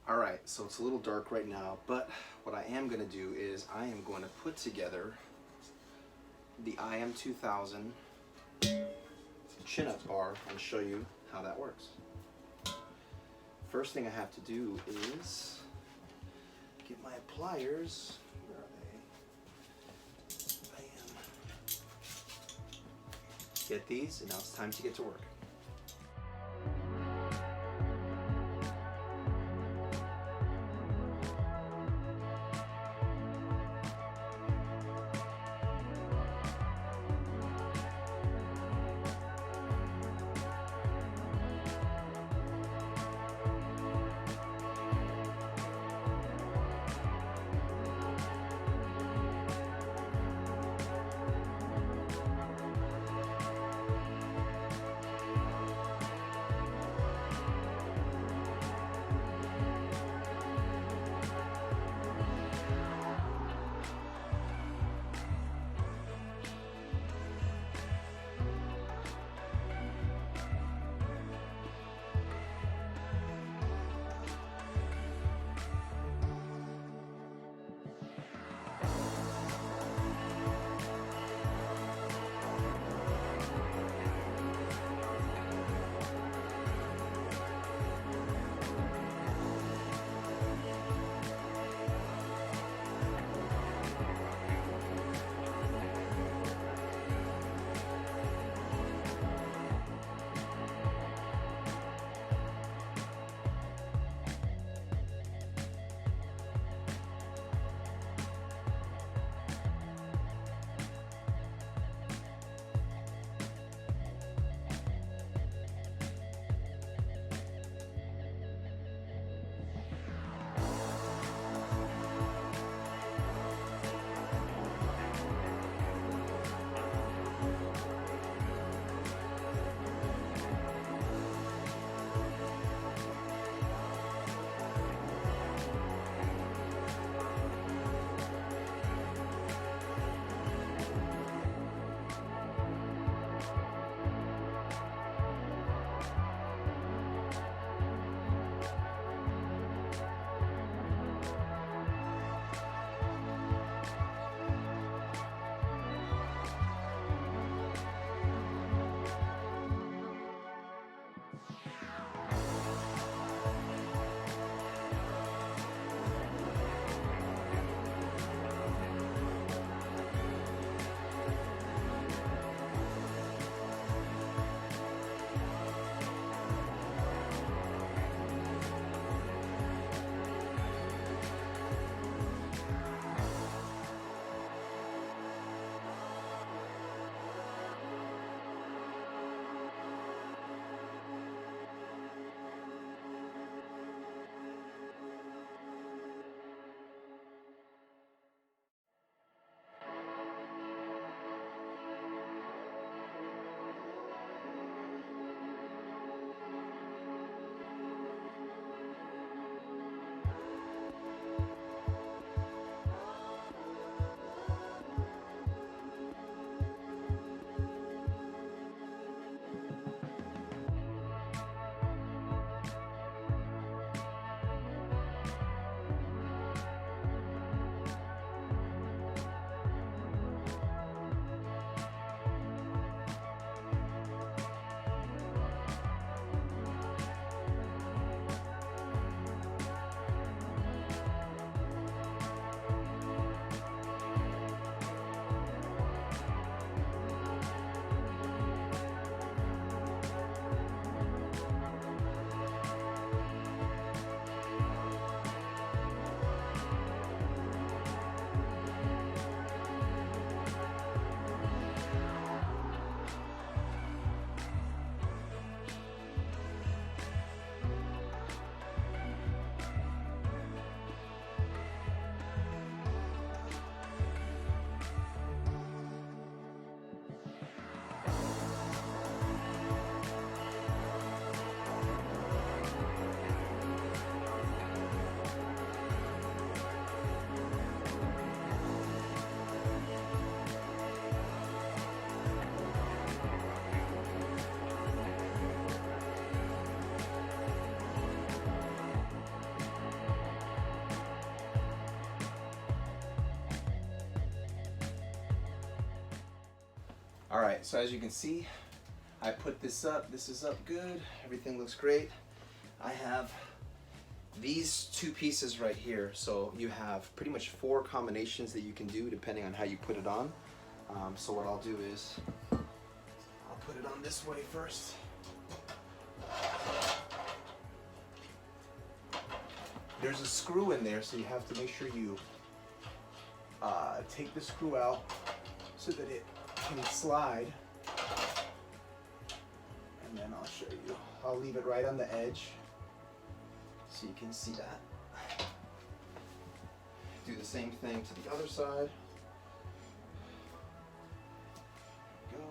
Alright, so it's a little dark right now, but what I am going to do is I am going to put together the IM2000 chin-up bar and show you how that works. First thing I have to do is get my pliers. Where are they? Bam. Get these, and now it's time to get to work. All right, so as you can see, I put this up. This is up good. Everything looks great. I have these two pieces right here. So you have pretty much 4 combinations that you can do depending on how you put it on. So what I'll do is, I'll put it on this way first. There's a screw in there, so you have to make sure you take the screw out so that it can slide. And then I'll show you. I'll leave it right on the edge so you can see that. Do the same thing to the other side. There we go.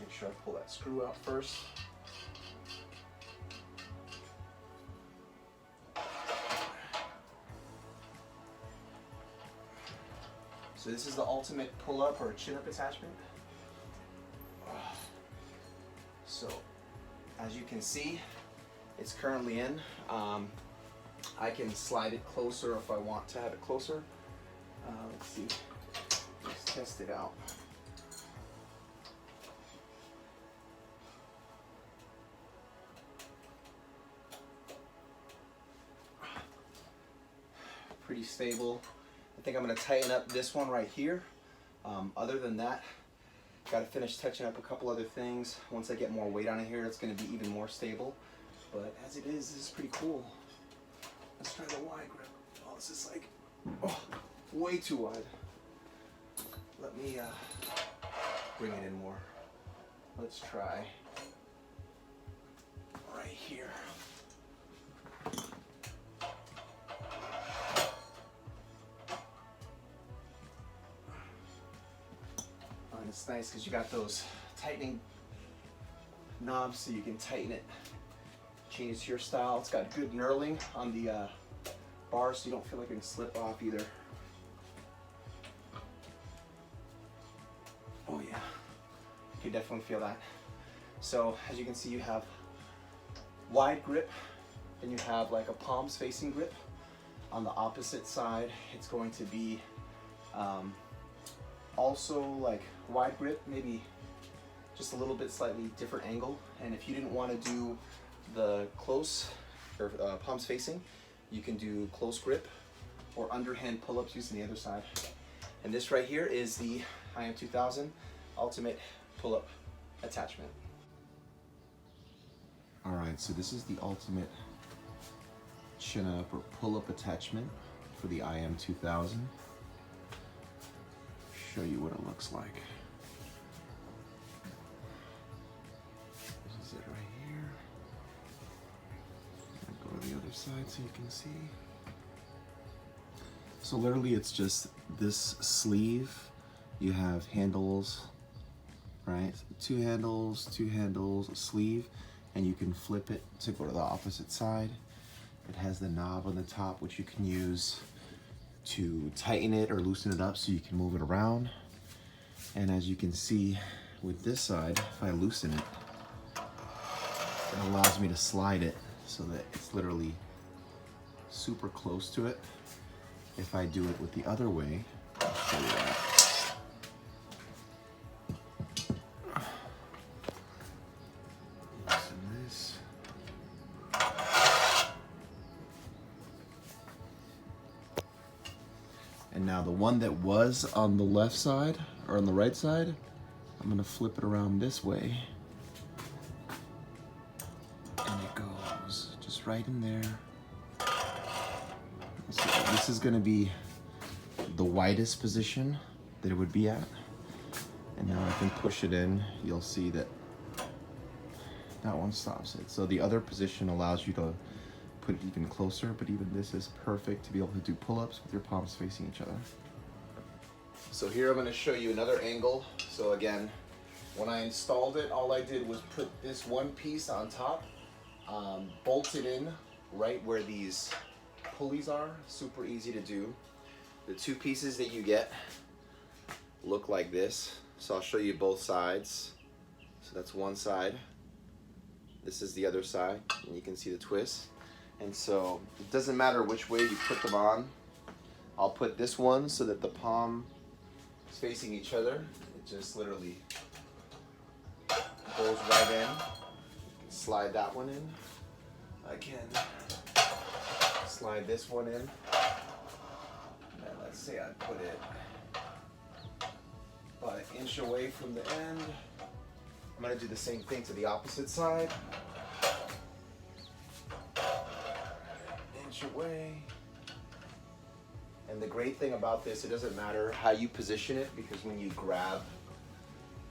Make sure I pull that screw out first. So this is the ultimate pull-up or chin-up attachment. So as you can see, it's currently in. I can slide it closer if I want to have it closer. Let's see, let's test it out. Pretty stable. I think I'm going to tighten up this one right here. Other than that, got to finish touching up a couple other things. Once I get more weight on it here, it's going to be even more stable. But as it is, this is pretty cool. Let's try the wide grip. Oh, this is like, oh, way too wide. Let me bring it in more. Let's try right here. And it's nice because you got those tightening knobs so you can tighten it, change it to your style. It's got good knurling on the bar so you don't feel like it can slip off either. Oh yeah, you can definitely feel that. So as you can see, you have wide grip and you have like a palms facing grip. On the opposite side, it's going to be also like wide grip, maybe just a little bit slightly different angle. And if you didn't want to do the close or palms facing, you can do close grip or underhand pull-ups using the other side. And this right here is the IM2000 Ultimate Pull-Up Attachment. All right, so this is the Ultimate Chin-Up or Pull-Up Attachment for the IM2000. Show you what it looks like. This is it right here. I'll go to the other side so you can see. So literally it's just this sleeve. You have handles, right? Two handles, a sleeve, and you can flip it to go to the opposite side. It has the knob on the top, which you can use to tighten it or loosen it up so you can move it around. And as you can see with this side, if I loosen it, it allows me to slide it so that it's literally super close to it. If I do it with the other way, I'll show you that. Loosen this. And now the one that was on the left side, or on the right side, I'm gonna flip it around this way. And it goes just right in there. So this is gonna be the widest position that it would be at. And now I can push it in. You'll see that that one stops it. So the other position allows you to put it even closer, but even this is perfect to be able to do pull-ups with your palms facing each other. So here I'm going to show you another angle. So again, when I installed it, all I did was put this one piece on top, bolted in right where these pulleys are. Super easy to do. The two pieces that you get look like this. So I'll show you both sides. So that's one side. This is the other side, and you can see the twist. And so it doesn't matter which way you put them on. I'll put this one so that the palm facing each other. It just literally goes right in. Slide that one in. I can slide this one in. And let's say I put it about an inch away from the end. I'm going to do the same thing to the opposite side. Inch away. And the great thing about this, it doesn't matter how you position it, because when you grab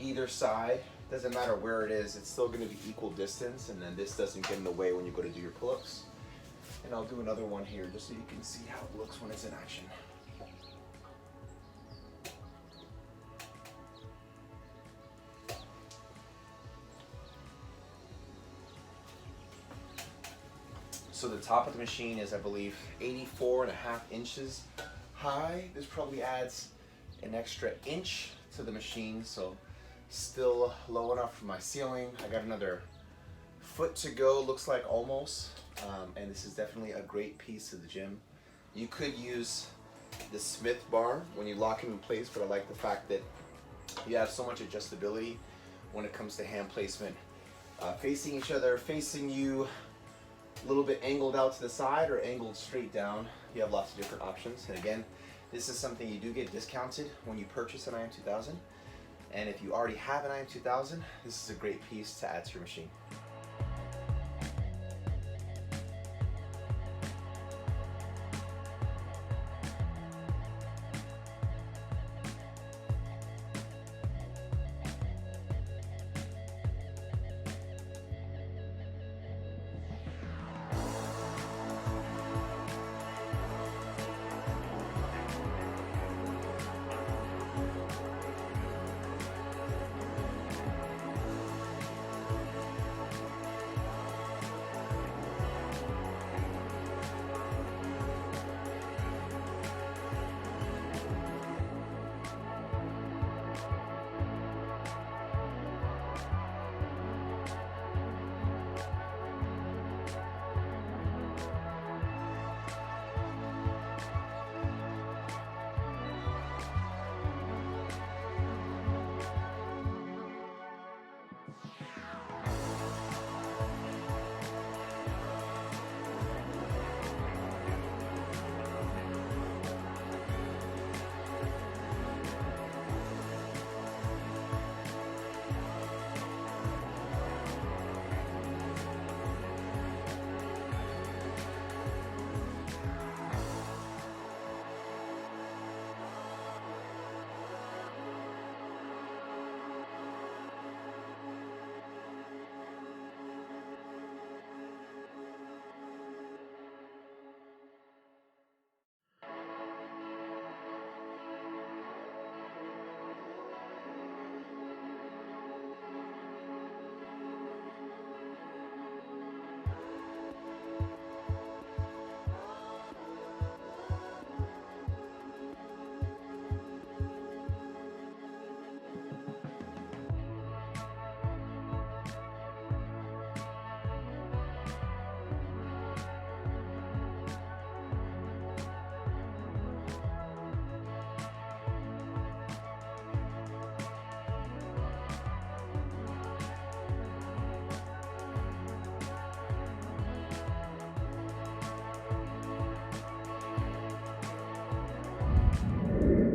either side, doesn't matter where it is, it's still going to be equal distance, and then this doesn't get in the way when you go to do your pull-ups. And I'll do another one here just so you can see how it looks when it's in action. So the top of the machine is, I believe, 84.5 inches high. This probably adds an extra inch to the machine, so still low enough for my ceiling. I got another foot to go, looks like, almost. And this is definitely a great piece of the gym. You could use the Smith bar when you lock it in place, but I like the fact that you have so much adjustability when it comes to hand placement. Facing each other, facing you, a little bit angled out to the side or angled straight down. You have lots of different options. And again, this is something you do get discounted when you purchase an IM2000. And if you already have an IM2000, this is a great piece to add to your machine.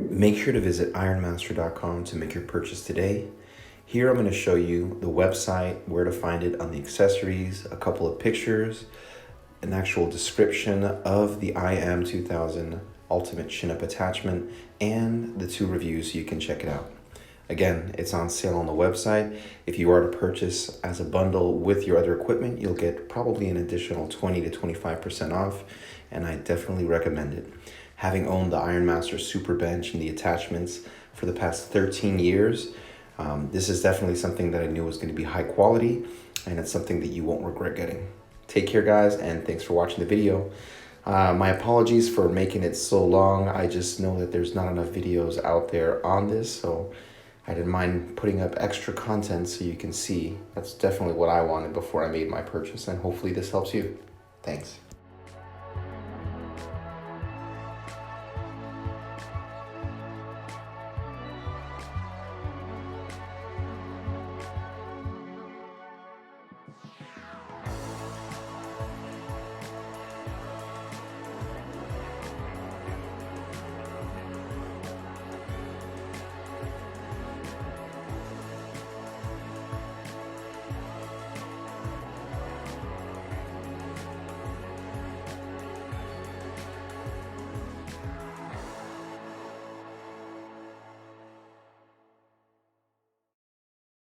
Make sure to visit ironmaster.com to make your purchase today. Here I'm going to show you the website, where to find it on the accessories, a couple of pictures, an actual description of the IM2000 Ultimate Chin-Up Attachment, and the 2 reviews so you can check it out. Again, it's on sale on the website. If you are to purchase as a bundle with your other equipment, you'll get probably an additional 20 to 25% off, and I definitely recommend it. Having owned the Ironmaster Super Bench and the attachments for the past 13 years, this is definitely something that I knew was going to be high quality, and it's something that you won't regret getting. Take care, guys, and thanks for watching the video. My apologies for making it so long. I just know that there's not enough videos out there on this, so I didn't mind putting up extra content so you can see. That's definitely what I wanted before I made my purchase, and hopefully this helps you. Thanks.